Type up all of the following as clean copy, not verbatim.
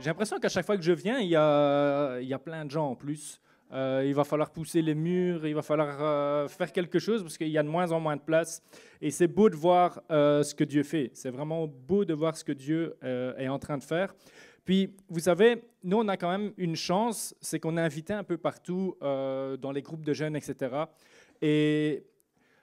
J'ai l'impression qu'à chaque fois que je viens, il y a plein de gens en plus. Il va falloir pousser les murs, il va falloir faire quelque chose parce qu'il y a de moins en moins de place. Et c'est beau de voir ce que Dieu fait. C'est vraiment beau de voir ce que Dieu est en train de faire. Puis, vous savez, nous, on a quand même une chance, c'est qu'on est invité un peu partout dans les groupes de jeunes, etc. Et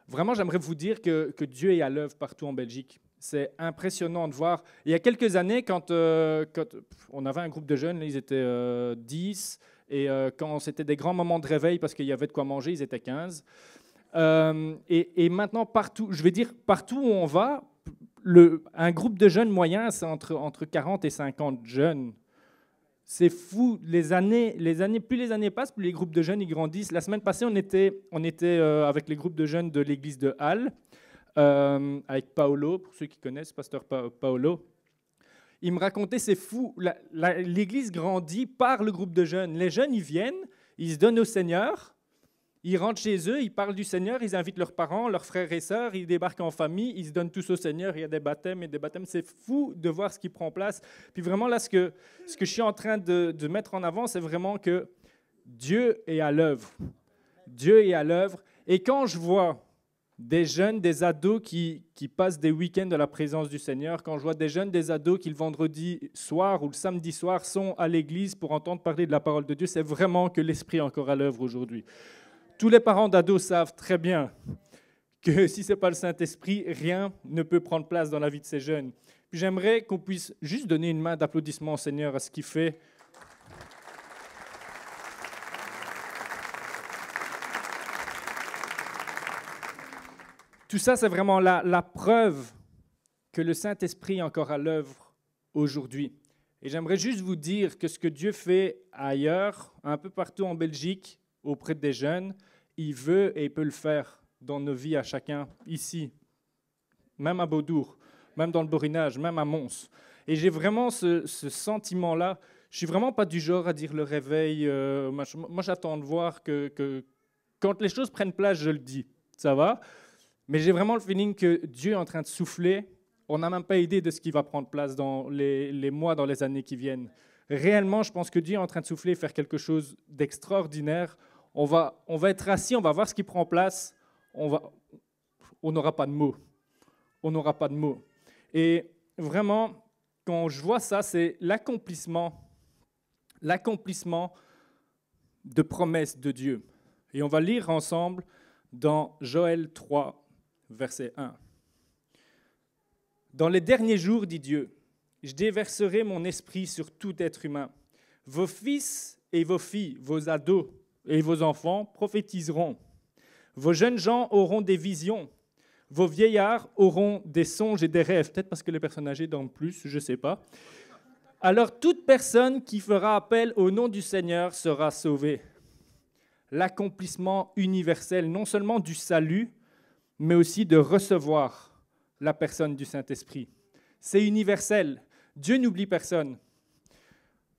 vraiment, j'aimerais vous dire que Dieu est à l'œuvre partout en Belgique. C'est impressionnant de voir. Il y a quelques années, quand on avait un groupe de jeunes, ils étaient 10, et quand c'était des grands moments de réveil parce qu'il y avait de quoi manger, ils étaient 15. Et maintenant, partout, je vais dire, partout où on va, un groupe de jeunes moyen, c'est entre 40 et 50 jeunes. C'est fou. Plus les années passent, plus les groupes de jeunes ils grandissent. La semaine passée, on était avec les groupes de jeunes de l'église de Halle, avec Paolo, pour ceux qui connaissent, pasteur Paolo. Il me racontait, c'est fou, l'église grandit par le groupe de jeunes. Les jeunes, ils viennent, ils se donnent au Seigneur, ils rentrent chez eux, ils parlent du Seigneur, ils invitent leurs parents, leurs frères et sœurs, ils débarquent en famille, ils se donnent tous au Seigneur, il y a des baptêmes et des baptêmes. C'est fou de voir ce qui prend place. Puis vraiment, là, ce que je suis en train de mettre en avant, c'est vraiment que Dieu est à l'œuvre. Dieu est à l'œuvre. Et quand je vois des jeunes, des ados qui passent des week-ends de la présence du Seigneur, quand je vois des jeunes, des ados qui le vendredi soir ou le samedi soir sont à l'église pour entendre parler de la parole de Dieu, c'est vraiment que l'Esprit est encore à l'œuvre aujourd'hui. Tous les parents d'ados savent très bien que si ce n'est pas le Saint-Esprit, rien ne peut prendre place dans la vie de ces jeunes. Puis j'aimerais qu'on puisse juste donner une main d'applaudissement au Seigneur à ce qu'il fait. Tout ça, c'est vraiment la preuve que le Saint-Esprit est encore à l'œuvre aujourd'hui. Et j'aimerais juste vous dire que ce que Dieu fait ailleurs, un peu partout en Belgique, auprès des jeunes, il veut et il peut le faire dans nos vies à chacun, ici, même à Beaudour, même dans le Borinage, même à Mons. Et j'ai vraiment ce sentiment-là. Je ne suis vraiment pas du genre à dire le réveil. Moi, j'attends de voir que quand les choses prennent place, je le dis. Ça va ? Mais j'ai vraiment le feeling que Dieu est en train de souffler. On n'a même pas idée de ce qui va prendre place dans les mois, dans les années qui viennent. Réellement, je pense que Dieu est en train de souffler et faire quelque chose d'extraordinaire. On va être assis, on va voir ce qui prend place. On n'aura pas de mots. On n'aura pas de mots. Et vraiment, quand je vois ça, c'est l'accomplissement de promesses de Dieu. Et on va lire ensemble dans Joël 3, verset 1. Dans les derniers jours, dit Dieu, je déverserai mon esprit sur tout être humain. Vos fils et vos filles, vos ados et vos enfants prophétiseront. Vos jeunes gens auront des visions. Vos vieillards auront des songes et des rêves. Peut-être parce que les personnes âgées dorment plus, je ne sais pas. Alors toute personne qui fera appel au nom du Seigneur sera sauvée. L'accomplissement universel, non seulement du salut, mais aussi de recevoir la personne du Saint-Esprit. C'est universel. Dieu n'oublie personne.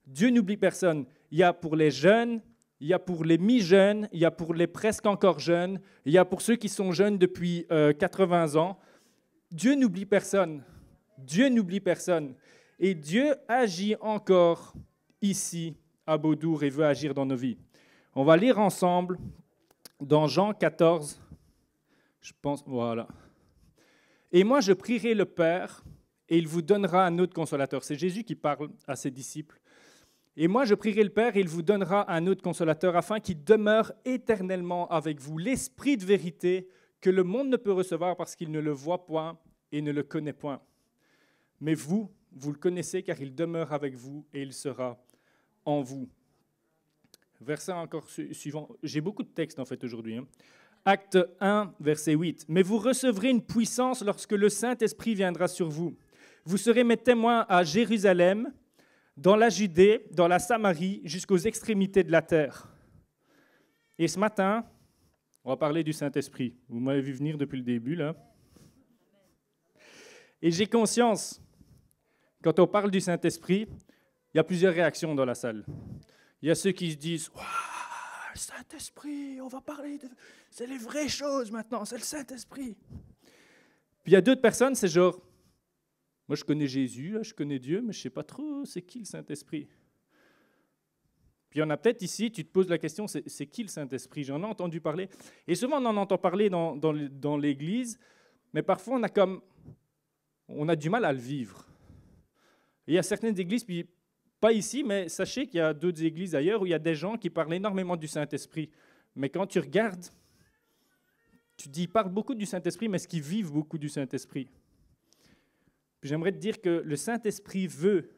Dieu n'oublie personne. Il y a pour les jeunes, il y a pour les mi-jeunes, il y a pour les presque encore jeunes, il y a pour ceux qui sont jeunes depuis 80 ans. Dieu n'oublie personne. Dieu n'oublie personne. Et Dieu agit encore ici à Beaudour et veut agir dans nos vies. On va lire ensemble dans Jean 14, je pense, voilà. Et moi, je prierai le Père, et il vous donnera un autre consolateur. C'est Jésus qui parle à ses disciples. Et moi, je prierai le Père, et il vous donnera un autre consolateur, afin qu'il demeure éternellement avec vous. L'Esprit de vérité que le monde ne peut recevoir parce qu'il ne le voit point et ne le connaît point. Mais vous le connaissez, car il demeure avec vous, et il sera en vous. Verset encore suivant. J'ai beaucoup de textes en fait aujourd'hui. Acte 1, verset 8. Mais vous recevrez une puissance lorsque le Saint-Esprit viendra sur vous. Vous serez mes témoins à Jérusalem, dans la Judée, dans la Samarie, jusqu'aux extrémités de la terre. Et ce matin, on va parler du Saint-Esprit. Vous m'avez vu venir depuis le début, là. Et j'ai conscience, quand on parle du Saint-Esprit, il y a plusieurs réactions dans la salle. Il y a ceux qui se disent « Waouh, le Saint-Esprit, on va parler de... C'est les vraies choses maintenant, c'est le Saint-Esprit. » Puis il y a d'autres personnes, c'est genre Moi, je connais Jésus, là, je connais Dieu, mais je ne sais pas trop c'est qui le Saint-Esprit. Puis il y en a peut-être ici, tu te poses la question, c'est qui le Saint-Esprit? J'en ai entendu parler. Et souvent, on en entend parler dans l'Église, mais parfois, on a du mal à le vivre. Et il y a certaines églises, puis pas ici, mais sachez qu'il y a d'autres églises ailleurs où il y a des gens qui parlent énormément du Saint-Esprit. Mais quand tu regardes, tu dis, ils parlent beaucoup du Saint-Esprit, mais est-ce qu'ils vivent beaucoup du Saint-Esprit? Puis j'aimerais te dire que le Saint-Esprit veut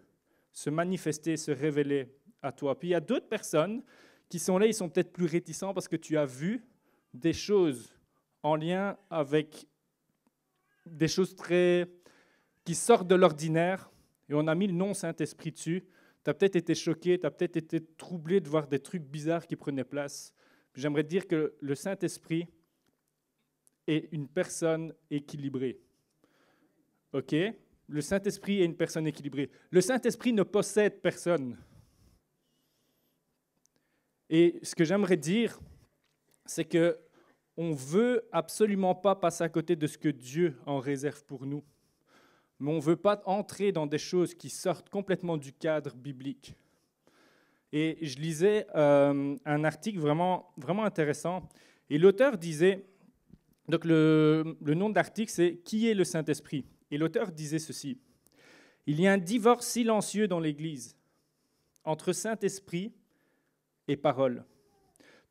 se manifester, se révéler à toi. Puis il y a d'autres personnes qui sont là, ils sont peut-être plus réticents parce que tu as vu des choses en lien avec des choses qui sortent de l'ordinaire, et on a mis le nom Saint-Esprit dessus. Tu as peut-être été choqué, tu as peut-être été troublé de voir des trucs bizarres qui prenaient place. J'aimerais te dire que le Saint-Esprit est une personne équilibrée. OK? Le Saint-Esprit est une personne équilibrée. Le Saint-Esprit ne possède personne. Et ce que j'aimerais dire, c'est que on ne veut absolument pas passer à côté de ce que Dieu en réserve pour nous. Mais on ne veut pas entrer dans des choses qui sortent complètement du cadre biblique. Et je lisais un article vraiment, vraiment intéressant. Et l'auteur disait, donc le nom de l'article, c'est « Qui est le Saint-Esprit ?» Et l'auteur disait ceci. « Il y a un divorce silencieux dans l'Église entre Saint-Esprit et parole.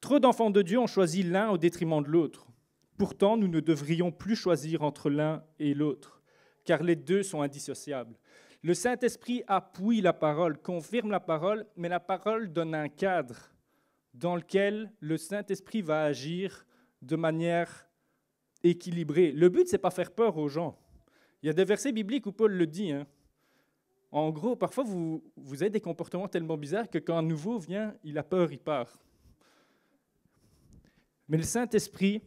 Trop d'enfants de Dieu ont choisi l'un au détriment de l'autre. Pourtant, nous ne devrions plus choisir entre l'un et l'autre, car les deux sont indissociables. Le Saint-Esprit appuie la parole, confirme la parole, mais la parole donne un cadre dans lequel le Saint-Esprit va agir de manière équilibrée. Le but, ce n'est pas faire peur aux gens. Il y a des versets bibliques où Paul le dit. En gros, parfois, vous avez des comportements tellement bizarres que quand un nouveau vient, il a peur, il part. Mais le Saint-Esprit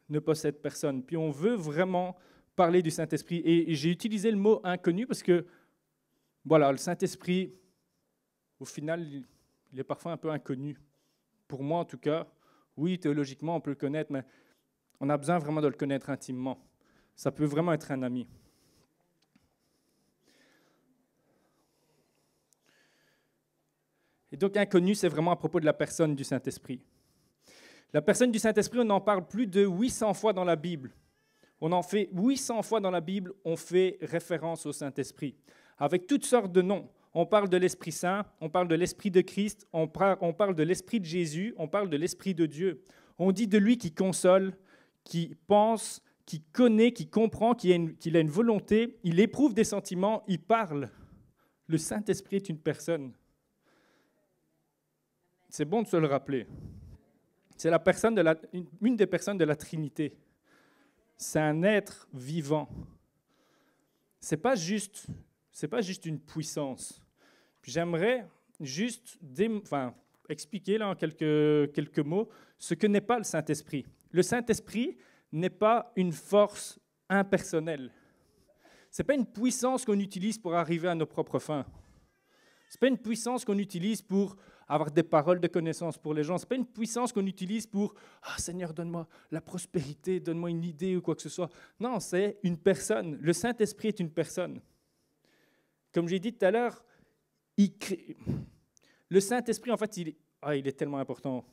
ne possède personne. Puis on veut vraiment parler du Saint-Esprit. Et j'ai utilisé le mot inconnu parce que, voilà, le Saint-Esprit, au final, il est parfois un peu inconnu. Pour moi, en tout cas, oui, théologiquement, on peut le connaître, mais on a besoin vraiment de le connaître intimement. Ça peut vraiment être un ami. Et donc, inconnu, c'est vraiment à propos de la personne du Saint-Esprit. La personne du Saint-Esprit, on en parle plus de 800 fois dans la Bible. On en fait 800 fois dans la Bible, on fait référence au Saint-Esprit, avec toutes sortes de noms. On parle de l'Esprit Saint, on parle de l'Esprit de Christ, on parle de l'Esprit de Jésus, on parle de l'Esprit de Dieu. On dit de lui qui console, qui pense, qui connaît, qui comprend, qu'il a une volonté, il éprouve des sentiments, il parle. Le Saint-Esprit est une personne. C'est bon de se le rappeler. C'est une des personnes de la Trinité. C'est un être vivant. C'est pas juste une puissance. Puis j'aimerais juste expliquer là en quelques mots ce que n'est pas le Saint-Esprit. Le Saint-Esprit n'est pas une force impersonnelle. Ce n'est pas une puissance qu'on utilise pour arriver à nos propres fins. Ce n'est pas une puissance qu'on utilise pour avoir des paroles de connaissance pour les gens. Ce n'est pas une puissance qu'on utilise pour « Ah, Seigneur, donne-moi la prospérité, donne-moi une idée ou quoi que ce soit. » Non, c'est une personne. Le Saint-Esprit est une personne. Comme j'ai dit tout à l'heure, le Saint-Esprit, en fait, il est tellement important.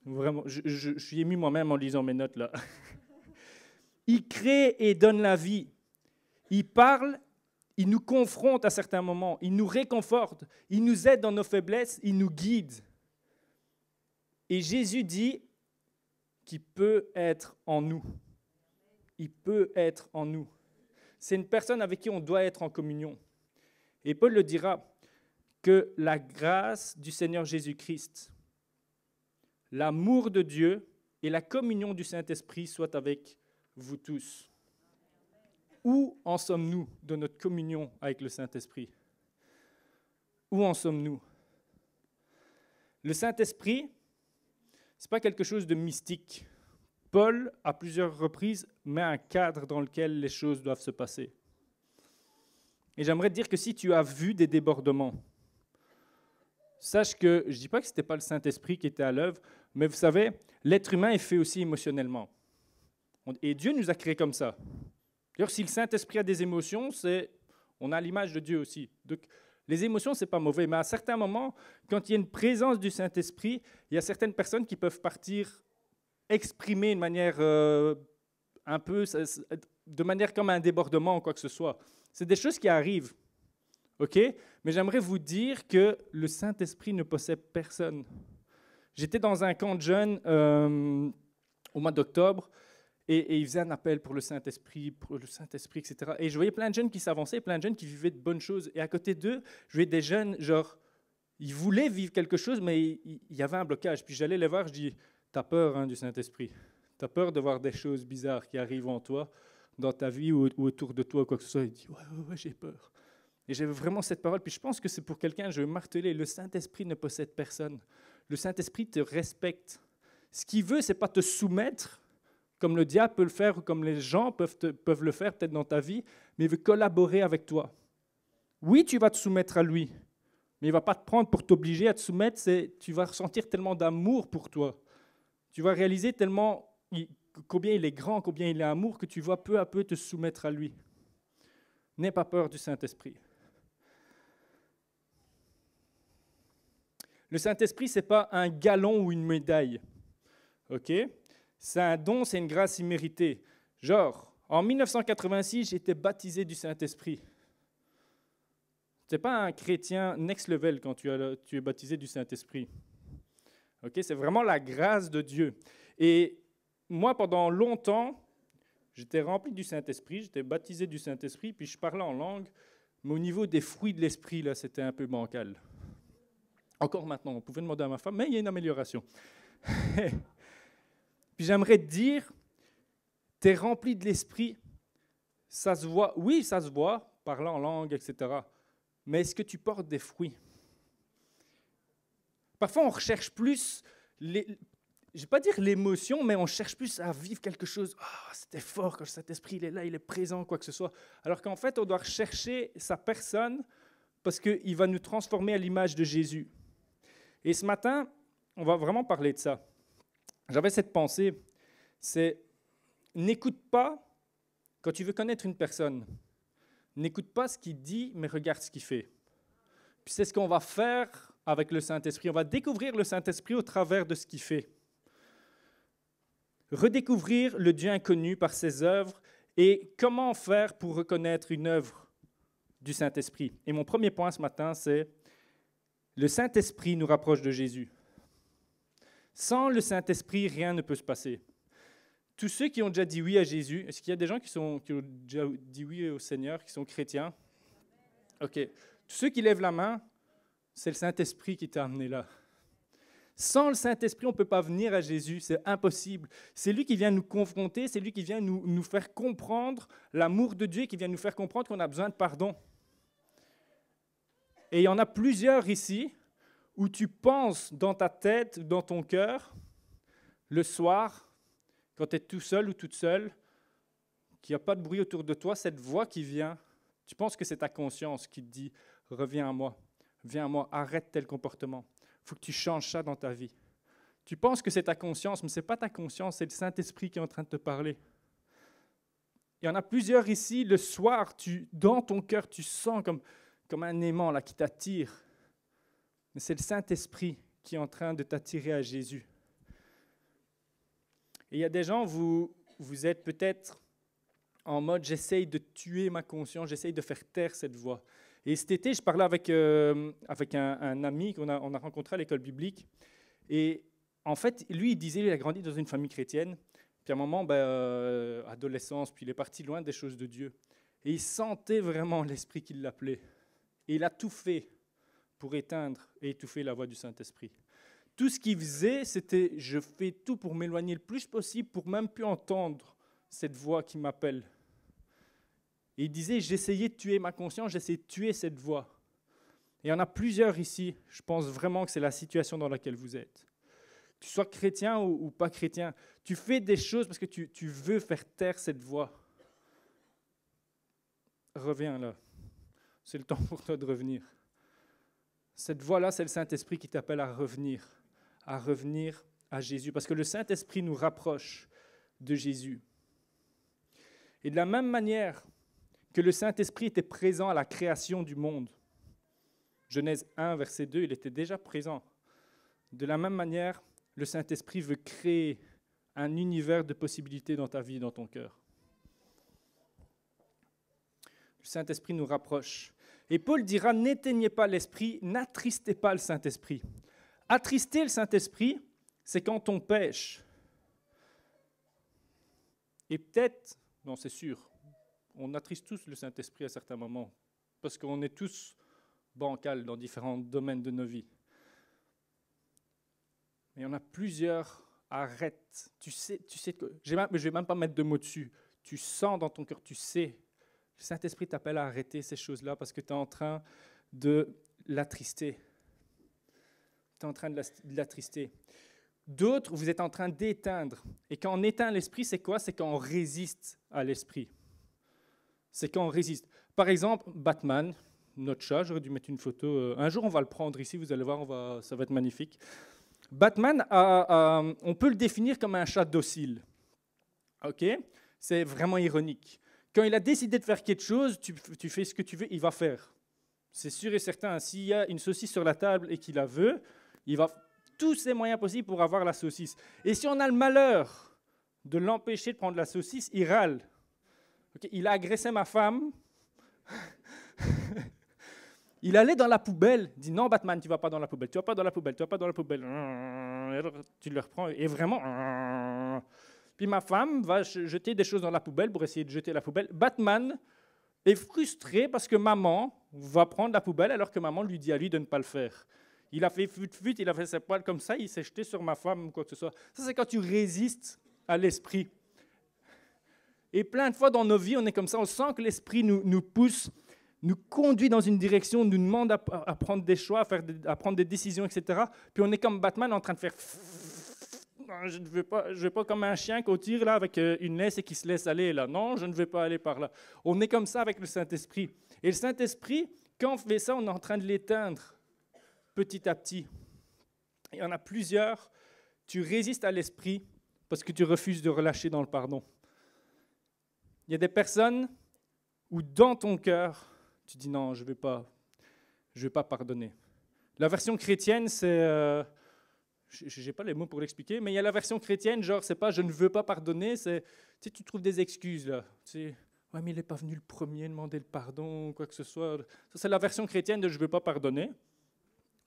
Vraiment, je suis ému moi-même en lisant mes notes là. Il crée et donne la vie. Il parle. Il nous confronte à certains moments, il nous réconforte, il nous aide dans nos faiblesses, il nous guide. Et Jésus dit qu'il peut être en nous. Il peut être en nous. C'est une personne avec qui on doit être en communion. Et Paul le dira, que la grâce du Seigneur Jésus-Christ, l'amour de Dieu et la communion du Saint-Esprit soient avec vous tous. Où en sommes-nous de notre communion avec le Saint-Esprit? Où en sommes-nous? Le Saint-Esprit, ce n'est pas quelque chose de mystique. Paul, à plusieurs reprises, met un cadre dans lequel les choses doivent se passer. Et j'aimerais te dire que si tu as vu des débordements, sache que, je ne dis pas que ce n'était pas le Saint-Esprit qui était à l'œuvre, mais vous savez, l'être humain est fait aussi émotionnellement. Et Dieu nous a créés comme ça. D'ailleurs, si le Saint-Esprit a des émotions, c'est On a l'image de Dieu aussi. Donc, les émotions, ce n'est pas mauvais, mais à certains moments, quand il y a une présence du Saint-Esprit, il y a certaines personnes qui peuvent partir exprimer de manière un peu, de manière comme un débordement ou quoi que ce soit. C'est des choses qui arrivent, ok? Mais j'aimerais vous dire que le Saint-Esprit ne possède personne. J'étais dans un camp de jeunes au mois d'octobre et ils faisaient un appel pour le Saint-Esprit, etc. Et je voyais plein de jeunes qui s'avançaient, plein de jeunes qui vivaient de bonnes choses. Et à côté d'eux, je voyais des jeunes, genre, ils voulaient vivre quelque chose, mais il y avait un blocage. Puis j'allais les voir, je dis, t'as peur du Saint-Esprit. T'as peur de voir des choses bizarres qui arrivent en toi, dans ta vie ou autour de toi, quoi que ce soit. Il dit, ouais, j'ai peur. Et j'avais vraiment cette parole. Puis je pense que c'est pour quelqu'un, je veux marteler, le Saint-Esprit ne possède personne. Le Saint-Esprit te respecte. Ce qu'il veut, c'est pas te soumettre, comme le diable peut le faire, ou comme les gens peuvent le faire peut-être dans ta vie, mais il veut collaborer avec toi. Oui, tu vas te soumettre à lui, mais il ne va pas te prendre pour t'obliger à te soumettre. Tu vas ressentir tellement d'amour pour toi. Tu vas réaliser tellement combien il est grand, combien il est amour, que tu vas peu à peu te soumettre à lui. N'aie pas peur du Saint-Esprit. Le Saint-Esprit, ce n'est pas un galon ou une médaille. Ok ? C'est un don, c'est une grâce imméritée. Genre, en 1986, j'ai été baptisé du Saint-Esprit. Tu n'es pas un chrétien next level quand tu es baptisé du Saint-Esprit. Okay, c'est vraiment la grâce de Dieu. Et moi, pendant longtemps, j'étais rempli du Saint-Esprit, j'étais baptisé du Saint-Esprit, puis je parlais en langue, mais au niveau des fruits de l'Esprit, là, c'était un peu bancal. Encore maintenant, on pouvait demander à ma femme, mais il y a une amélioration. Puis j'aimerais te dire, tu es rempli de l'Esprit, ça se voit, oui, ça se voit, parler en langue, etc. Mais est-ce que tu portes des fruits? Parfois, on recherche plus, je ne vais pas dire l'émotion, mais on cherche plus à vivre quelque chose. Ah, c'était fort quand cet esprit il est là, il est présent, quoi que ce soit. Alors qu'en fait, on doit rechercher sa personne parce qu'il va nous transformer à l'image de Jésus. Et ce matin, on va vraiment parler de ça. J'avais cette pensée, c'est n'écoute pas, quand tu veux connaître une personne, n'écoute pas ce qu'il dit, mais regarde ce qu'il fait. Puis c'est ce qu'on va faire avec le Saint-Esprit. On va découvrir le Saint-Esprit au travers de ce qu'il fait. Redécouvrir le Dieu inconnu par ses œuvres et comment faire pour reconnaître une œuvre du Saint-Esprit. Et mon premier point ce matin, c'est le Saint-Esprit nous rapproche de Jésus. Sans le Saint-Esprit, rien ne peut se passer. Tous ceux qui ont déjà dit oui à Jésus, est-ce qu'il y a des gens qui ont déjà dit oui au Seigneur, qui sont chrétiens? OK. Tous ceux qui lèvent la main, c'est le Saint-Esprit qui t'a amené là. Sans le Saint-Esprit, on ne peut pas venir à Jésus, c'est impossible. C'est lui qui vient nous confronter, c'est lui qui vient nous faire comprendre l'amour de Dieu, qui vient nous faire comprendre qu'on a besoin de pardon. Et il y en a plusieurs ici où tu penses dans ta tête, dans ton cœur, le soir, quand tu es tout seul ou toute seule, qu'il n'y a pas de bruit autour de toi, cette voix qui vient, tu penses que c'est ta conscience qui te dit « Reviens à moi, viens à moi, arrête tel comportement. Il faut que tu changes ça dans ta vie. » Tu penses que c'est ta conscience, mais ce n'est pas ta conscience, c'est le Saint-Esprit qui est en train de te parler. Il y en a plusieurs ici, le soir, dans ton cœur, tu sens comme un aimant là, qui t'attire. Mais c'est le Saint-Esprit qui est en train de t'attirer à Jésus. Et il y a des gens, vous êtes peut-être en mode « j'essaye de tuer ma conscience, j'essaye de faire taire cette voix ». Et cet été, je parlais avec un ami qu'on a rencontré à l'école biblique. Et en fait, lui, il disait qu'il a grandi dans une famille chrétienne. Puis à un moment, adolescence, puis il est parti loin des choses de Dieu. Et il sentait vraiment l'Esprit qui l'appelait. Et il a tout fait pour éteindre et étouffer la voix du Saint-Esprit. Tout ce qu'il faisait, c'était « je fais tout pour m'éloigner le plus possible, pour même plus entendre cette voix qui m'appelle ». Et il disait « j'essayais de tuer ma conscience, j'essayais de tuer cette voix ». Et il y en a plusieurs ici, je pense vraiment que c'est la situation dans laquelle vous êtes. Que tu sois chrétien ou pas chrétien, tu fais des choses parce que tu veux faire taire cette voix. Reviens là, c'est le temps pour toi de revenir. Cette voix-là, c'est le Saint-Esprit qui t'appelle à revenir à Jésus, parce que le Saint-Esprit nous rapproche de Jésus. Et de la même manière que le Saint-Esprit était présent à la création du monde. Genèse 1, verset 2, il était déjà présent. De la même manière, le Saint-Esprit veut créer un univers de possibilités dans ta vie, dans ton cœur. Le Saint-Esprit nous rapproche. Et Paul dira, n'éteignez pas l'Esprit, n'attristez pas le Saint-Esprit. Attrister le Saint-Esprit, c'est quand on pêche. Et peut-être, non c'est sûr, on attriste tous le Saint-Esprit à certains moments, parce qu'on est tous bancals dans différents domaines de nos vies. Mais il y en a plusieurs, arrête. Tu sais que, je ne vais même pas mettre de mots dessus. Tu sens dans ton cœur, tu sais. Le Saint-Esprit t'appelle à arrêter ces choses-là parce que tu es en train de l'attrister. Tu es en train de l'attrister. D'autres, vous êtes en train d'éteindre. Et quand on éteint l'esprit, c'est quoi? C'est quand on résiste à l'esprit. C'est quand on résiste. Par exemple, Batman, notre chat, j'aurais dû mettre une photo. Un jour, on va le prendre ici, vous allez voir, ça va être magnifique. Batman, on peut le définir comme un chat docile. Ok? C'est vraiment ironique. Quand il a décidé de faire quelque chose, tu fais ce que tu veux, il va faire. C'est sûr et certain. S'il y a une saucisse sur la table et qu'il la veut, il va tous ses moyens possibles pour avoir la saucisse. Et si on a le malheur de l'empêcher de prendre la saucisse, il râle. Okay? Il a agressé ma femme. Il allait dans la poubelle, il dit non Batman, tu ne vas pas dans la poubelle, tu ne vas pas dans la poubelle, tu ne vas pas dans la poubelle. Et alors, tu le reprends et vraiment... Puis ma femme va jeter des choses dans la poubelle pour essayer de jeter la poubelle. Batman est frustré parce que maman va prendre la poubelle alors que maman lui dit à lui de ne pas le faire. Il a fait fut, il a fait ses poils comme ça, il s'est jeté sur ma femme ou quoi que ce soit. Ça, c'est quand tu résistes à l'esprit. Et plein de fois dans nos vies, on est comme ça, on sent que l'esprit nous pousse, nous conduit dans une direction, nous demande à prendre des choix, à prendre des décisions, etc. Puis on est comme Batman en train de faire... Je ne veux pas comme un chien qu'on tire là avec une laisse et qui se laisse aller là. Non, je ne vais pas aller par là. On est comme ça avec le Saint-Esprit. Et le Saint-Esprit, quand on fait ça, on est en train de l'éteindre petit à petit. Il y en a plusieurs. Tu résistes à l'Esprit parce que tu refuses de relâcher dans le pardon. Il y a des personnes où dans ton cœur, tu dis non, je vais pas pardonner. La version chrétienne, c'est... je n'ai pas les mots pour l'expliquer, mais il y a la version chrétienne, genre, c'est pas « je ne veux pas pardonner », c'est, tu trouves des excuses, là. Ouais, mais il n'est pas venu le premier demander le pardon, ou quoi que ce soit. Ça, c'est la version chrétienne de « je ne veux pas pardonner ».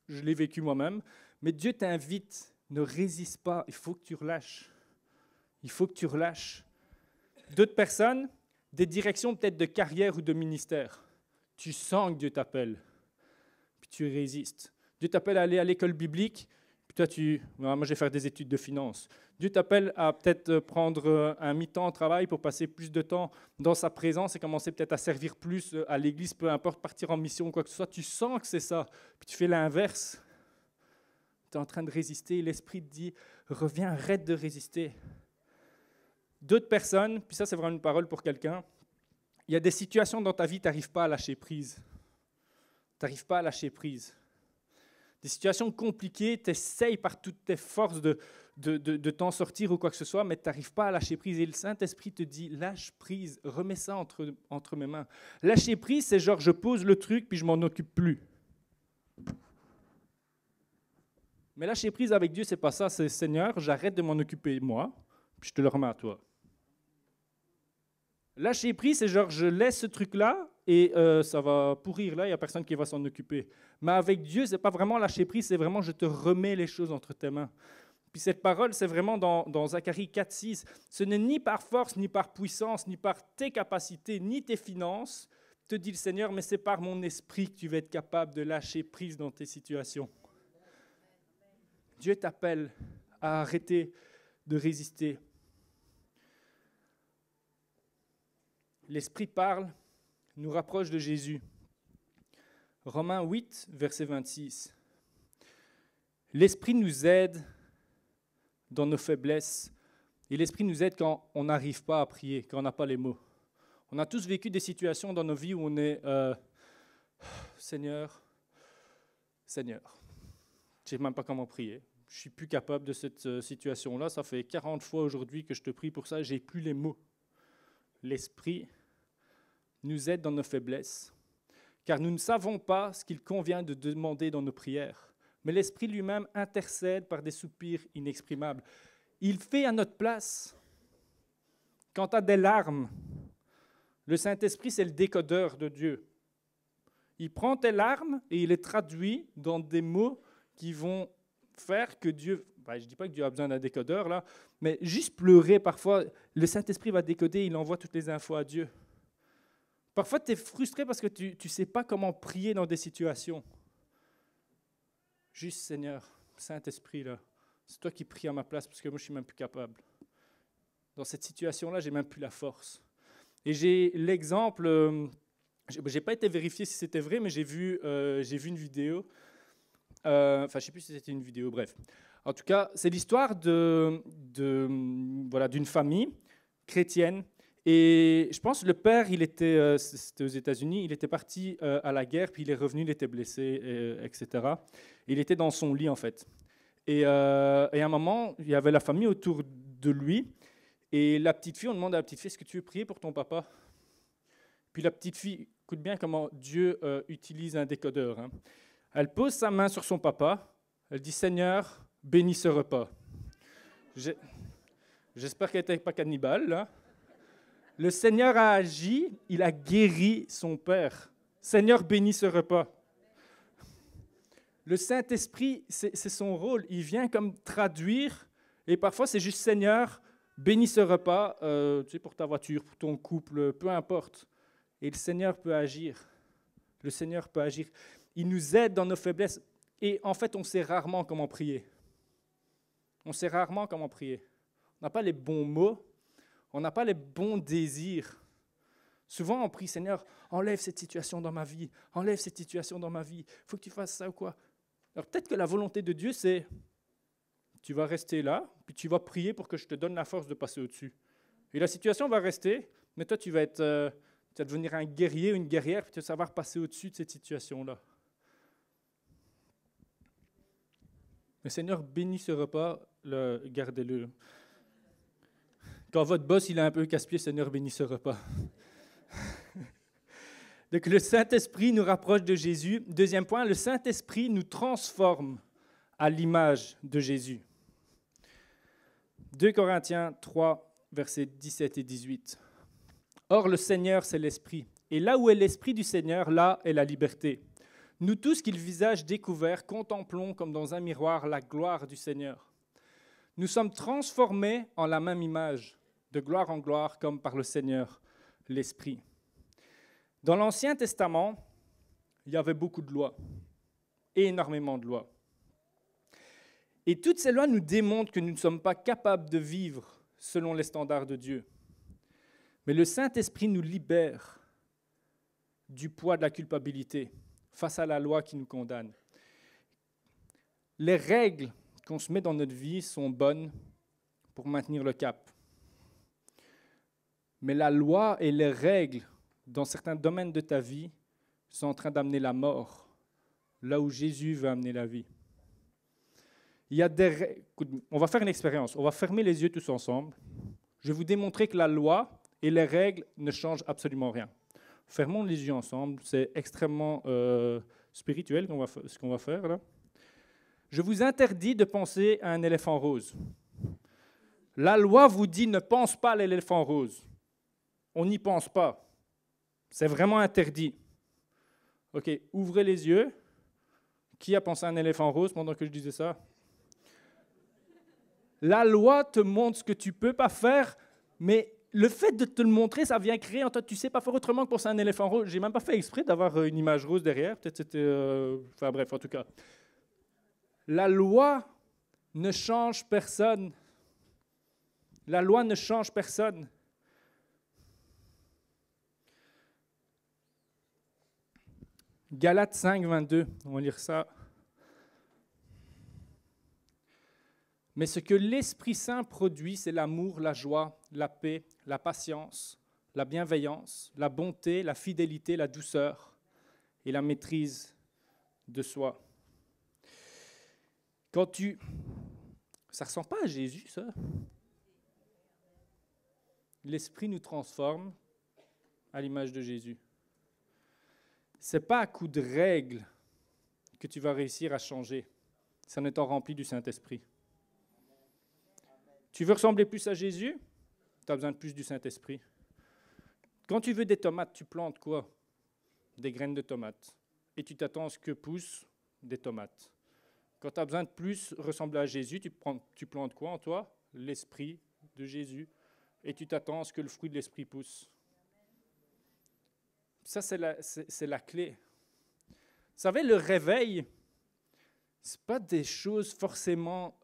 Je l'ai vécu moi-même. Mais Dieu t'invite, ne résiste pas, il faut que tu relâches. Il faut que tu relâches. D'autres personnes, des directions peut-être de carrière ou de ministère. Tu sens que Dieu t'appelle, puis tu résistes. Dieu t'appelle à aller à l'école biblique, toi, moi, je vais faire des études de finance. Dieu t'appelle à peut-être prendre un mi-temps au travail pour passer plus de temps dans sa présence et commencer peut-être à servir plus à l'église, peu importe, partir en mission ou quoi que ce soit. Tu sens que c'est ça, puis tu fais l'inverse. Tu es en train de résister, l'Esprit te dit, reviens, arrête de résister. D'autres personnes, puis ça c'est vraiment une parole pour quelqu'un, il y a des situations dans ta vie, tu n'arrives pas à lâcher prise. Tu n'arrives pas à lâcher prise. Des situations compliquées, tu essayes par toutes tes forces de t'en sortir ou quoi que ce soit, mais tu n'arrives pas à lâcher prise. Et le Saint-Esprit te dit, lâche prise, remets ça entre mes mains. Lâcher prise, c'est genre, je pose le truc, puis je m'en occupe plus. Mais lâcher prise avec Dieu, c'est pas ça. C'est Seigneur, j'arrête de m'en occuper moi, puis je te le remets à toi. Lâcher prise, c'est genre, je laisse ce truc-là et ça va pourrir là, il n'y a personne qui va s'en occuper. Mais avec Dieu, ce n'est pas vraiment lâcher prise, c'est vraiment, je te remets les choses entre tes mains. Puis cette parole, c'est vraiment dans Zacharie 4,6. Ce n'est ni par force, ni par puissance, ni par tes capacités, ni tes finances, te dit le Seigneur, mais c'est par mon esprit que tu vas être capable de lâcher prise dans tes situations. Dieu t'appelle à arrêter de résister. L'Esprit parle, nous rapproche de Jésus. Romains 8, verset 26. L'Esprit nous aide dans nos faiblesses et l'Esprit nous aide quand on n'arrive pas à prier, quand on n'a pas les mots. On a tous vécu des situations dans nos vies où on est Seigneur, je ne sais même pas comment prier. Je ne suis plus capable de cette situation-là. Ça fait 40 fois aujourd'hui que je te prie pour ça, je n'ai plus les mots. L'Esprit nous aide dans nos faiblesses, car nous ne savons pas ce qu'il convient de demander dans nos prières. Mais l'Esprit lui-même intercède par des soupirs inexprimables. Il fait à notre place. Quand tu as des larmes, le Saint-Esprit, c'est le décodeur de Dieu. Il prend tes larmes et il les traduit dans des mots qui vont faire que Dieu... je ne dis pas que Dieu a besoin d'un décodeur, là, mais juste pleurer parfois, le Saint-Esprit va décoder, il envoie toutes les infos à Dieu. Parfois, tu es frustré parce que tu ne sais pas comment prier dans des situations. Juste, Seigneur, Saint-Esprit, là, c'est toi qui pries à ma place parce que moi, je ne suis même plus capable. Dans cette situation-là, je n'ai même plus la force. Et j'ai l'exemple, je n'ai pas été vérifié si c'était vrai, mais j'ai vu une vidéo. Je ne sais plus si c'était une vidéo, bref. En tout cas, c'est l'histoire d'une famille chrétienne. Et je pense que le père, c'était aux États-Unis, il était parti à la guerre, puis il est revenu, il était blessé, etc. Il était dans son lit, en fait. Et à un moment, il y avait la famille autour de lui. Et la petite fille, on demande à la petite fille, est-ce que tu veux prier pour ton papa? Puis la petite fille, écoute bien comment Dieu utilise un décodeur. Hein. Elle pose sa main sur son papa. Elle dit, Seigneur, bénis ce repas. J'espère qu'elle n'était pas cannibale, là. Le Seigneur a agi, il a guéri son père. Seigneur, bénis ce repas. Le Saint-Esprit, c'est son rôle. Il vient comme traduire, et parfois c'est juste Seigneur, bénis ce repas, pour ta voiture, pour ton couple, peu importe. Et le Seigneur peut agir. Le Seigneur peut agir. Il nous aide dans nos faiblesses. Et en fait, on sait rarement comment prier. On sait rarement comment prier. On n'a pas les bons mots. On n'a pas les bons désirs. Souvent, on prie, Seigneur, enlève cette situation dans ma vie. Enlève cette situation dans ma vie. Il faut que tu fasses ça ou quoi. Alors peut-être que la volonté de Dieu, c'est, tu vas rester là, puis tu vas prier pour que je te donne la force de passer au-dessus. Et la situation va rester, mais toi, tu vas devenir un guerrier, une guerrière, puis tu vas savoir passer au-dessus de cette situation-là. Le Seigneur bénit ce repas, gardez-le. Quand votre boss il est un peu casse-pied, Seigneur bénit ce repas. Donc le Saint-Esprit nous rapproche de Jésus. Deuxième point, le Saint-Esprit nous transforme à l'image de Jésus. 2 Corinthiens 3, versets 17 et 18. Or le Seigneur, c'est l'Esprit. Et là où est l'Esprit du Seigneur, là est la liberté. Nous tous qui le visage découvert, contemplons comme dans un miroir la gloire du Seigneur. Nous sommes transformés en la même image, de gloire en gloire, comme par le Seigneur, l'Esprit. Dans l'Ancien Testament, il y avait beaucoup de lois, énormément de lois. Et toutes ces lois nous démontrent que nous ne sommes pas capables de vivre selon les standards de Dieu. Mais le Saint-Esprit nous libère du poids de la culpabilité face à la loi qui nous condamne. Les règles qu'on se met dans notre vie sont bonnes pour maintenir le cap. Mais la loi et les règles dans certains domaines de ta vie sont en train d'amener la mort, là où Jésus veut amener la vie. Il y a on va faire une expérience, on va fermer les yeux tous ensemble. Je vais vous démontrer que la loi et les règles ne changent absolument rien. Fermons les yeux ensemble, c'est extrêmement spirituel ce qu'on va faire là. Je vous interdis de penser à un éléphant rose. La loi vous dit ne pense pas à l'éléphant rose. On n'y pense pas. C'est vraiment interdit. Ok, ouvrez les yeux. Qui a pensé à un éléphant rose pendant que je disais ça? La loi te montre ce que tu ne peux pas faire, mais le fait de te le montrer, ça vient créer en toi, tu ne sais pas faire autrement que penser à un éléphant rose. Je n'ai même pas fait exprès d'avoir une image rose derrière. Peut-être c'était... Enfin bref, en tout cas. La loi ne change personne. La loi ne change personne. Galates 5, 22, on va lire ça. Mais ce que l'Esprit Saint produit, c'est l'amour, la joie, la paix, la patience, la bienveillance, la bonté, la fidélité, la douceur et la maîtrise de soi. Ça ne ressemble pas à Jésus, ça. L'Esprit nous transforme à l'image de Jésus. Ce n'est pas à coup de règles que tu vas réussir à changer. C'est en étant rempli du Saint-Esprit. Tu veux ressembler plus à Jésus? Tu as besoin de plus du Saint-Esprit. Quand tu veux des tomates, tu plantes quoi? Des graines de tomates. Et tu t'attends à ce que poussent des tomates. Quand tu as besoin de plus ressembler à Jésus, tu plantes quoi en toi? L'Esprit de Jésus. Et tu t'attends à ce que le fruit de l'Esprit pousse. Ça, c'est la clé. Vous savez, le réveil, ce n'est pas des choses forcément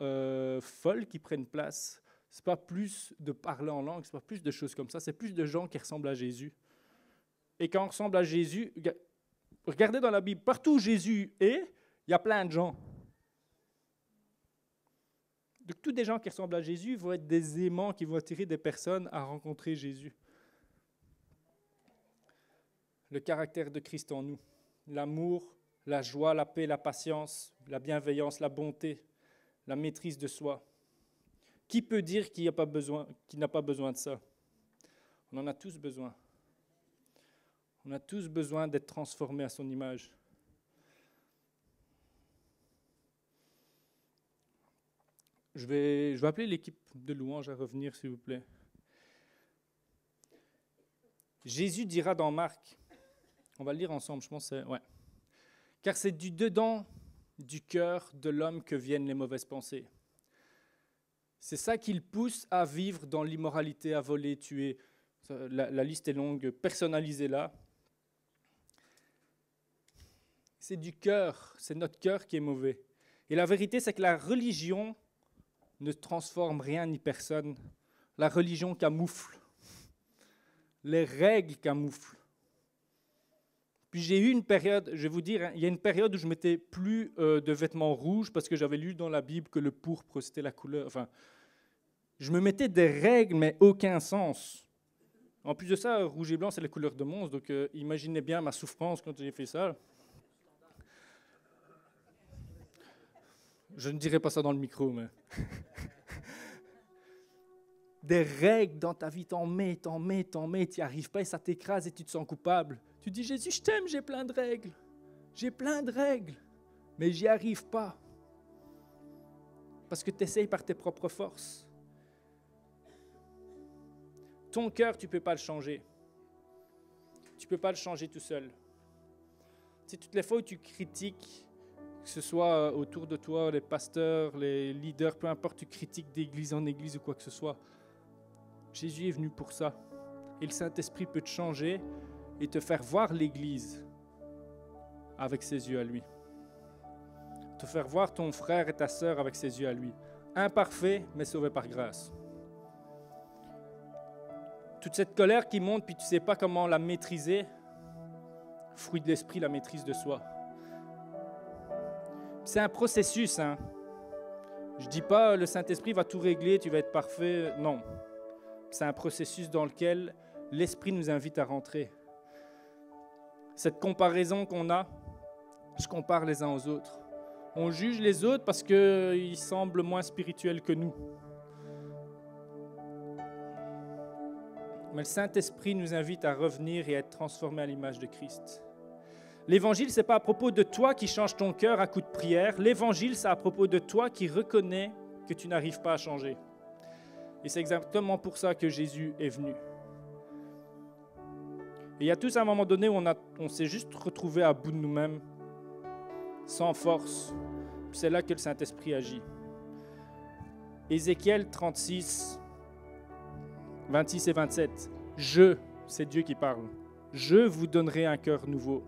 folles qui prennent place. Ce n'est pas plus de parler en langue, ce n'est pas plus de choses comme ça. C'est plus de gens qui ressemblent à Jésus. Et quand on ressemble à Jésus, regardez dans la Bible, partout où Jésus est, il y a plein de gens. Donc, tous des gens qui ressemblent à Jésus vont être des aimants qui vont attirer des personnes à rencontrer Jésus. Le caractère de Christ en nous, l'amour, la joie, la paix, la patience, la bienveillance, la bonté, la maîtrise de soi. Qui peut dire qu'il n'a pas besoin de ça? On en a tous besoin. On a tous besoin d'être transformés à son image. Je vais appeler l'équipe de louange à revenir, s'il vous plaît. Jésus dira dans Marc, on va le lire ensemble, je pense que c'est... Ouais. Car c'est du dedans du cœur de l'homme que viennent les mauvaises pensées. C'est ça qui le pousse à vivre dans l'immoralité, à voler, tuer. La liste est longue, personnalisez-la. C'est du cœur, c'est notre cœur qui est mauvais. Et la vérité, c'est que la religion ne transforme rien ni personne. La religion camoufle. Les règles camouflent. Puis j'ai eu une période, je vais vous dire, il y a une période où je mettais plus de vêtements rouges parce que j'avais lu dans la Bible que le pourpre, c'était la couleur. Enfin, je me mettais des règles, mais aucun sens. En plus de ça, rouge et blanc, c'est la couleur de monstre. Donc imaginez bien ma souffrance quand j'ai fait ça. Je ne dirai pas ça dans le micro, mais... Des règles dans ta vie, t'en mets, tu n'y arrives pas et ça t'écrase et tu te sens coupable. Tu dis, Jésus, je t'aime, j'ai plein de règles, mais j'y arrive pas. Parce que tu essayes par tes propres forces. Ton cœur, tu ne peux pas le changer. Tu ne peux pas le changer tout seul. C'est toutes les fois où tu critiques, que ce soit autour de toi, les pasteurs, les leaders, peu importe, tu critiques d'église en église ou quoi que ce soit. Jésus est venu pour ça. Et le Saint-Esprit peut te changer et te faire voir l'Église avec ses yeux à lui. Te faire voir ton frère et ta sœur avec ses yeux à lui. Imparfait, mais sauvé par grâce. Toute cette colère qui monte, puis tu ne sais pas comment la maîtriser, fruit de l'esprit, la maîtrise de soi. C'est un processus. Je ne dis pas le Saint-Esprit va tout régler, tu vas être parfait. Non. C'est un processus dans lequel l'Esprit nous invite à rentrer. Cette comparaison qu'on a, je compare les uns aux autres. On juge les autres parce qu'ils semblent moins spirituels que nous. Mais le Saint-Esprit nous invite à revenir et à être transformés à l'image de Christ. L'Évangile, ce n'est pas à propos de toi qui change ton cœur à coup de prière. L'Évangile, c'est à propos de toi qui reconnais que tu n'arrives pas à changer. Et c'est exactement pour ça que Jésus est venu. Et il y a tous un moment donné où on s'est juste retrouvé à bout de nous-mêmes, sans force. Puis c'est là que le Saint-Esprit agit. Ézéchiel 36, 26 et 27. C'est Dieu qui parle. Je vous donnerai un cœur nouveau.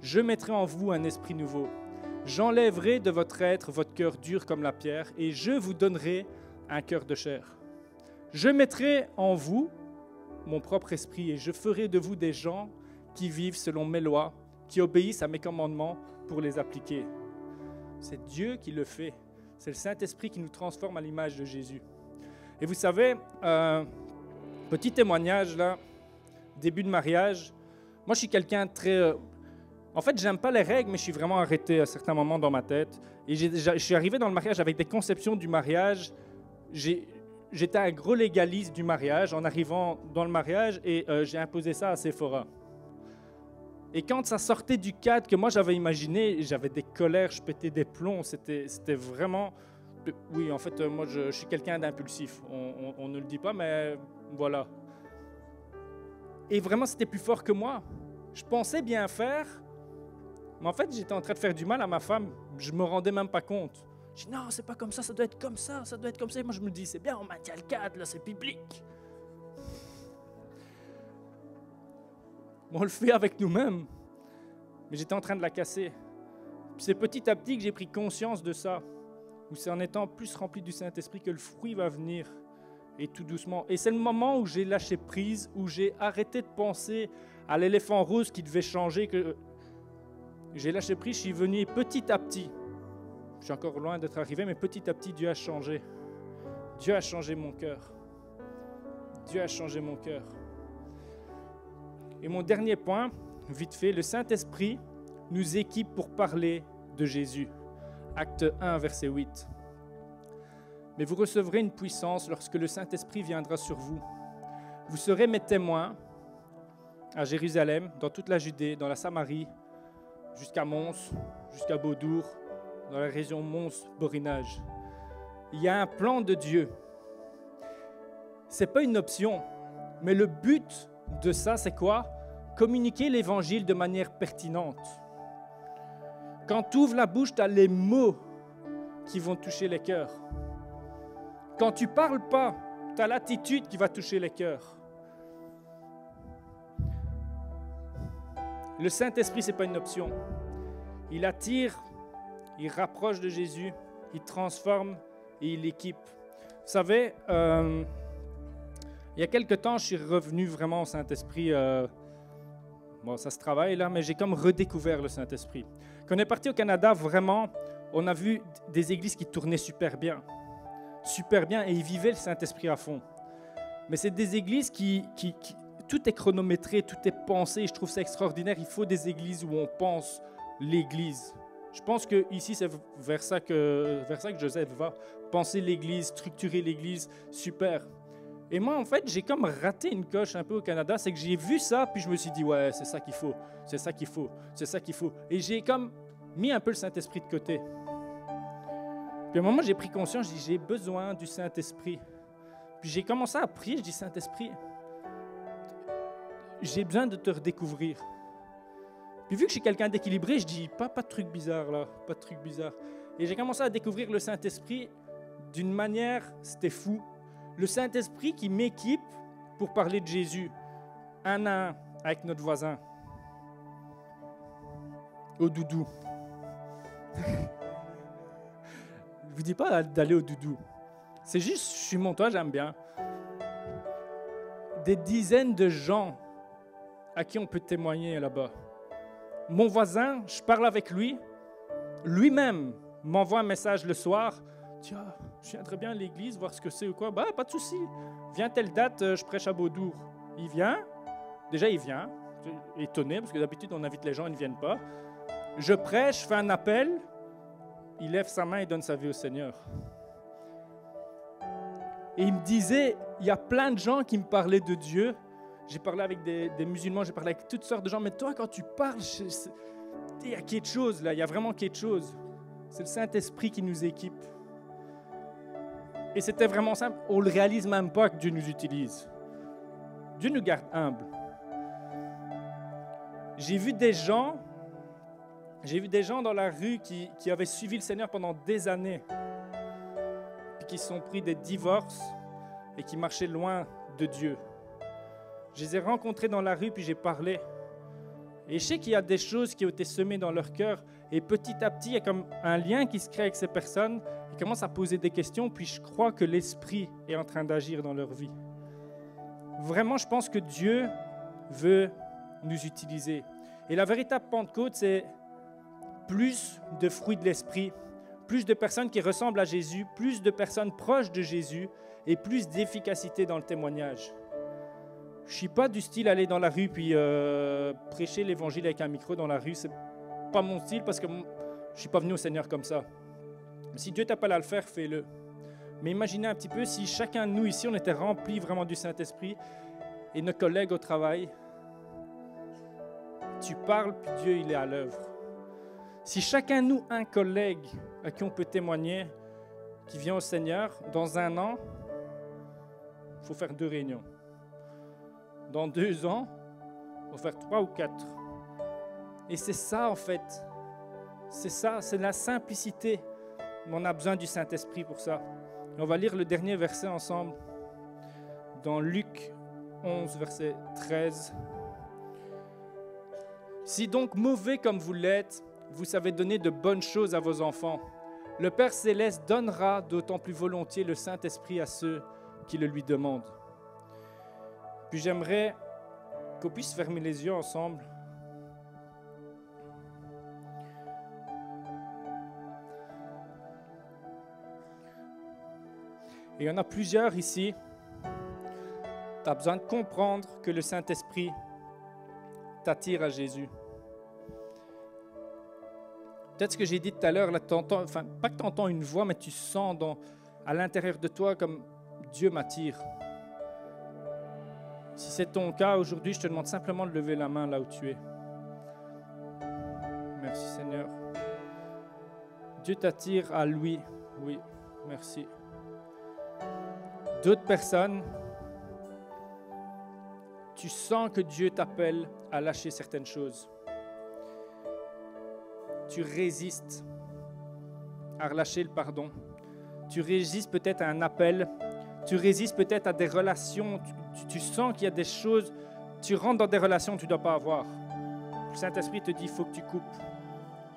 Je mettrai en vous un esprit nouveau. J'enlèverai de votre être votre cœur dur comme la pierre et je vous donnerai un cœur de chair. Je mettrai en vous mon propre esprit et je ferai de vous des gens qui vivent selon mes lois, qui obéissent à mes commandements pour les appliquer. C'est Dieu qui le fait. C'est le Saint-Esprit qui nous transforme à l'image de Jésus. Et vous savez, petit témoignage là, début de mariage, moi je suis quelqu'un de très... En fait, j'aime pas les règles, mais je suis vraiment arrêté à certains moments dans ma tête. Et je suis arrivé dans le mariage avec des conceptions du mariage. j'étais un gros légaliste du mariage en arrivant dans le mariage et j'ai imposé ça à Sephora. Et quand ça sortait du cadre que moi j'avais imaginé, j'avais des colères, je pétais des plombs, c'était vraiment... Oui, en fait, moi je suis quelqu'un d'impulsif, on ne le dit pas, mais voilà. Et vraiment, c'était plus fort que moi. Je pensais bien faire, mais en fait, j'étais en train de faire du mal à ma femme. Je ne me rendais même pas compte. Je dis non, c'est pas comme ça doit être comme ça doit être comme ça. Et moi, je me dis, c'est bien, on maintient le cadre, là, c'est public. On le fait avec nous-mêmes. Mais j'étais en train de la casser. Puis c'est petit à petit que j'ai pris conscience de ça. Où c'est en étant plus rempli du Saint-Esprit que le fruit va venir. Et tout doucement. Et c'est le moment où j'ai lâché prise, où j'ai arrêté de penser à l'éléphant rose qui devait changer, que j'ai lâché prise, je suis venu petit à petit. Je suis encore loin d'être arrivé, mais petit à petit, Dieu a changé. Dieu a changé mon cœur. Dieu a changé mon cœur. Et mon dernier point, vite fait, le Saint-Esprit nous équipe pour parler de Jésus. Acte 1, verset 8. Mais vous recevrez une puissance lorsque le Saint-Esprit viendra sur vous. Vous serez mes témoins à Jérusalem, dans toute la Judée, dans la Samarie, jusqu'à Mons, jusqu'à Beaudour, dans la région Mons-Borinage. Il y a un plan de Dieu. Ce n'est pas une option, mais le but de ça, c'est quoi? Communiquer l'Évangile de manière pertinente. Quand tu ouvres la bouche, tu as les mots qui vont toucher les cœurs. Quand tu ne parles pas, tu as l'attitude qui va toucher les cœurs. Le Saint-Esprit, ce n'est pas une option. Il attire, il rapproche de Jésus, il transforme et il équipe. Vous savez, il y a quelque temps, je suis revenu vraiment au Saint-Esprit. Bon, ça se travaille là, mais j'ai comme redécouvert le Saint-Esprit. Quand on est parti au Canada, vraiment, on a vu des églises qui tournaient super bien, et ils vivaient le Saint-Esprit à fond. Mais c'est des églises qui tout est chronométré, tout est pensé, et je trouve ça extraordinaire. Il faut des églises où on pense l'Église. Je pense que ici c'est vers ça que Joseph va. Penser l'Église, structurer l'Église, super. Et moi, en fait, j'ai comme raté une coche un peu au Canada, c'est que j'ai vu ça, puis je me suis dit, ouais, c'est ça qu'il faut, c'est ça qu'il faut, c'est ça qu'il faut. Et j'ai comme mis un peu le Saint-Esprit de côté. Puis à un moment, j'ai pris conscience, je dis, j'ai besoin du Saint-Esprit. Puis j'ai commencé à prier, je dis, Saint-Esprit, j'ai besoin de te redécouvrir. Puis vu que je suis quelqu'un d'équilibré, je dis, pas de trucs bizarres là, pas de trucs bizarres. Et j'ai commencé à découvrir le Saint-Esprit d'une manière, c'était fou. Le Saint-Esprit qui m'équipe pour parler de Jésus, un à un, avec notre voisin. Au doudou. Je ne vous dis pas d'aller au doudou. C'est juste, je suis montois, j'aime bien. Des dizaines de gens à qui on peut témoigner là-bas. Mon voisin, je parle avec lui, lui-même m'envoie un message le soir. Tiens, je viendrais bien à l'église, voir ce que c'est ou quoi. Bah, pas de souci. Viens telle date, je prêche à Beaudour. Il vient. Déjà, il vient. Étonné, parce que d'habitude, on invite les gens, ils ne viennent pas. Je prêche, je fais un appel. Il lève sa main et donne sa vie au Seigneur. Et il me disait, il y a plein de gens qui me parlaient de Dieu. J'ai parlé avec des musulmans, j'ai parlé avec toutes sortes de gens. Mais toi, quand tu parles, il y a quelque chose là, il y a vraiment quelque chose. C'est le Saint-Esprit qui nous équipe. Et c'était vraiment simple. On ne le réalise même pas que Dieu nous utilise. Dieu nous garde humbles. J'ai vu des gens dans la rue qui avaient suivi le Seigneur pendant des années, puis qui se sont pris des divorces et qui marchaient loin de Dieu. Je les ai rencontrés dans la rue, puis j'ai parlé. Et je sais qu'il y a des choses qui ont été semées dans leur cœur, et petit à petit, il y a comme un lien qui se crée avec ces personnes. Ils commencent à poser des questions, puis je crois que l'Esprit est en train d'agir dans leur vie. Vraiment, je pense que Dieu veut nous utiliser. Et la véritable Pentecôte, c'est plus de fruits de l'Esprit, plus de personnes qui ressemblent à Jésus, plus de personnes proches de Jésus et plus d'efficacité dans le témoignage. Je ne suis pas du style aller dans la rue puis prêcher l'Évangile avec un micro dans la rue. Ce n'est pas mon style parce que je ne suis pas venu au Seigneur comme ça. Si Dieu t'appelle à le faire, fais-le. Mais imaginez un petit peu si chacun de nous ici, on était rempli vraiment du Saint-Esprit et nos collègues au travail, tu parles, puis Dieu, il est à l'œuvre. Si chacun de nous, un collègue à qui on peut témoigner, qui vient au Seigneur, dans 1 an, il faut faire 2 réunions. Dans 2 ans, il faut faire 3 ou 4. Et c'est ça, en fait. C'est ça, c'est la simplicité. Mais on a besoin du Saint-Esprit pour ça. Et on va lire le dernier verset ensemble, dans Luc 11, verset 13. Si donc mauvais comme vous l'êtes, vous savez donner de bonnes choses à vos enfants, le Père Céleste donnera d'autant plus volontiers le Saint-Esprit à ceux qui le lui demandent. Puis j'aimerais qu'on puisse fermer les yeux ensemble. Et il y en a plusieurs ici. Tu as besoin de comprendre que le Saint-Esprit t'attire à Jésus. Peut-être ce que j'ai dit tout à l'heure, là, pas que tu entends une voix, mais tu sens à l'intérieur de toi comme Dieu m'attire. Si c'est ton cas aujourd'hui, je te demande simplement de lever la main là où tu es. Merci Seigneur. Dieu t'attire à lui. Oui, merci. D'autres personnes, tu sens que Dieu t'appelle à lâcher certaines choses. Tu résistes à relâcher le pardon. Tu résistes peut-être à un appel. Tu résistes peut-être à des relations. Tu sens qu'il y a des choses. Tu rentres dans des relations que tu ne dois pas avoir. Le Saint-Esprit te dit, il faut que tu coupes.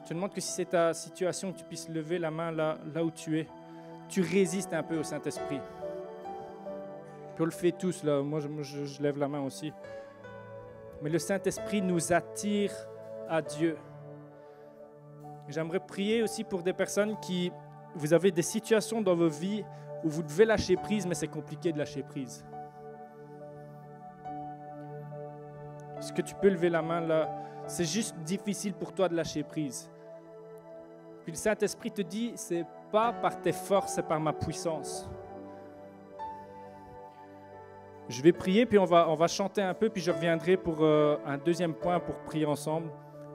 Je te demande que si c'est ta situation, que tu puisses lever la main là où tu es. Tu résistes un peu au Saint-Esprit. Puis on le fait tous, là. Moi, je lève la main aussi. Mais le Saint-Esprit nous attire à Dieu. J'aimerais prier aussi pour des personnes qui, vous avez des situations dans vos vies où vous devez lâcher prise, mais c'est compliqué de lâcher prise. Est-ce que tu peux lever la main là? C'est juste difficile pour toi de lâcher prise. Puis le Saint-Esprit te dit, c'est pas par tes forces, c'est par ma puissance. Je vais prier, puis on va chanter un peu, puis je reviendrai pour un deuxième point pour prier ensemble.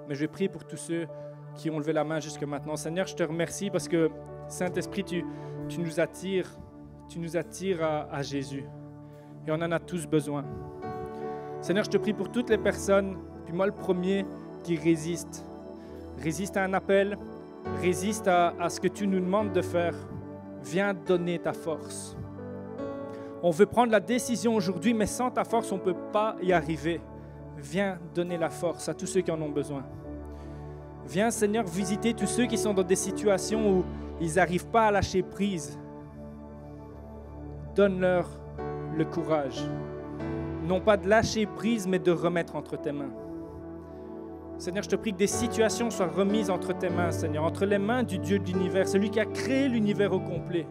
Mais je vais prier pour tous ceux qui ont levé la main jusque maintenant. Seigneur, je te remercie parce que, Saint-Esprit, tu nous attires à Jésus. Et on en a tous besoin. Seigneur, je te prie pour toutes les personnes, puis moi le premier, qui résistent. Résiste à un appel, résiste à ce que tu nous demandes de faire. Viens donner ta force. On veut prendre la décision aujourd'hui, mais sans ta force, on ne peut pas y arriver. Viens donner la force à tous ceux qui en ont besoin. Viens, Seigneur, visiter tous ceux qui sont dans des situations où ils n'arrivent pas à lâcher prise. Donne-leur le courage. Non pas de lâcher prise, mais de remettre entre tes mains. Seigneur, je te prie que des situations soient remises entre tes mains, Seigneur, entre les mains du Dieu de l'univers, celui qui a créé l'univers au complet.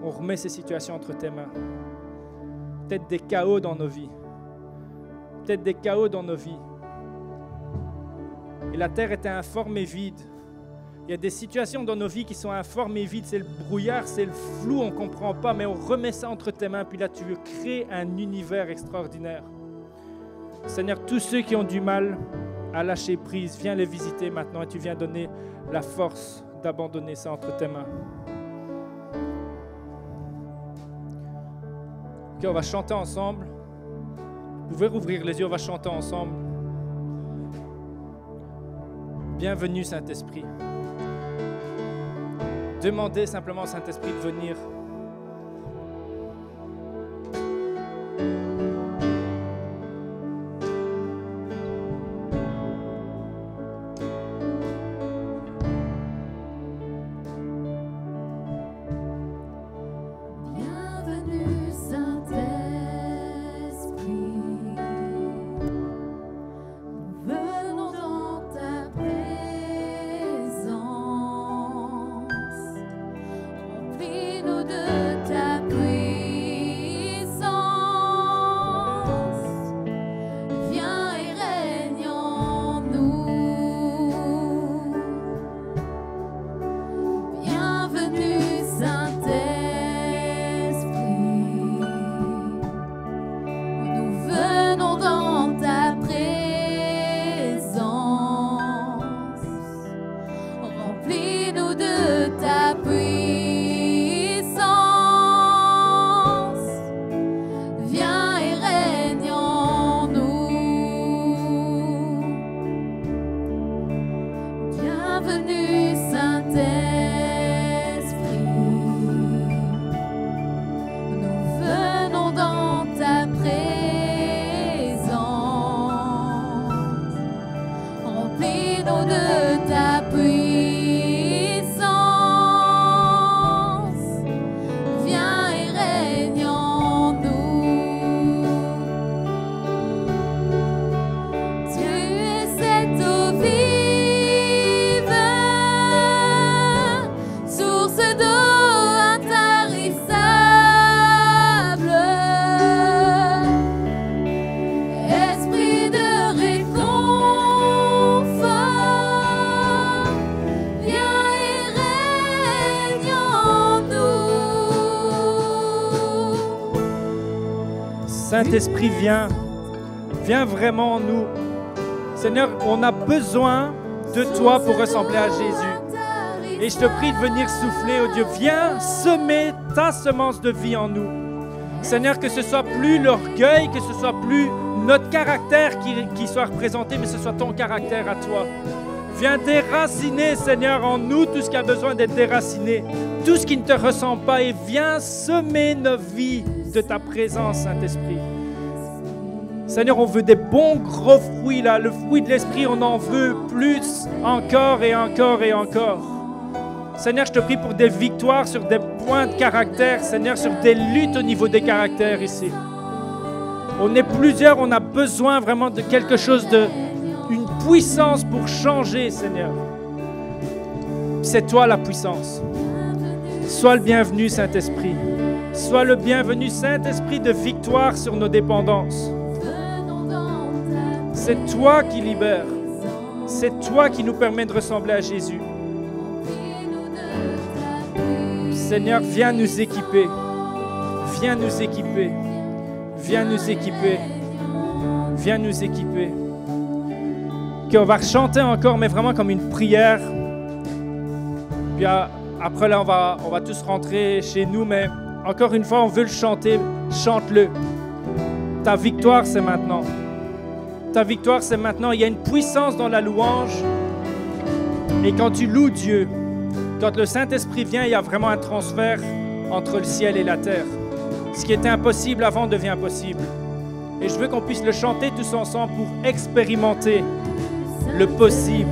On remet ces situations entre tes mains. Peut-être des chaos dans nos vies. Peut-être des chaos dans nos vies. Et la terre était informe et vide. Il y a des situations dans nos vies qui sont informes et vides. C'est le brouillard, c'est le flou, on ne comprend pas, mais on remet ça entre tes mains. Puis là, tu veux créer un univers extraordinaire. Seigneur, tous ceux qui ont du mal à lâcher prise, viens les visiter maintenant et tu viens donner la force d'abandonner ça entre tes mains. Ok, on va chanter ensemble. Vous pouvez rouvrir les yeux, on va chanter ensemble. Bienvenue Saint-Esprit. Demandez simplement au Saint-Esprit de venir. Nous de de ta puissance. Viens et règne en nous. Tu es cette eau vive, source d'eau intarissable. Esprit de réconfort, viens et règne en nous. Saint-Esprit, viens vraiment en nous. Seigneur, on a besoin de toi pour ressembler à Jésus. Et je te prie de venir souffler, oh Dieu. Viens semer ta semence de vie en nous. Seigneur, que ce soit plus l'orgueil, que ce soit plus notre caractère qui soit représenté, mais ce soit ton caractère à toi. Viens déraciner, Seigneur, en nous tout ce qui a besoin d'être déraciné, tout ce qui ne te ressemble pas, et viens semer nos vies de ta présence, Saint-Esprit. Seigneur, on veut des bons gros fruits, là. Le fruit de l'Esprit, on en veut plus, encore et encore et encore. Seigneur, je te prie pour des victoires sur des points de caractère, Seigneur, sur des luttes au niveau des caractères ici. On est plusieurs, on a besoin vraiment de quelque chose, une puissance pour changer, Seigneur. C'est toi la puissance. Sois le bienvenu, Saint-Esprit. Sois le bienvenu, Saint-Esprit, de victoire sur nos dépendances. C'est toi qui libères. C'est toi qui nous permet de ressembler à Jésus. Seigneur, viens nous équiper. Viens nous équiper. Viens nous équiper. Viens nous équiper. Okay, on va chanter encore, mais vraiment comme une prière. Puis après là, on va tous rentrer chez nous, mais encore une fois, on veut le chanter. Chante-le. Ta victoire, c'est maintenant. Ta victoire, c'est maintenant. Il y a une puissance dans la louange. Et quand tu loues Dieu, quand le Saint-Esprit vient, il y a vraiment un transfert entre le ciel et la terre. Ce qui était impossible avant devient possible. Et je veux qu'on puisse le chanter tous ensemble pour expérimenter le possible.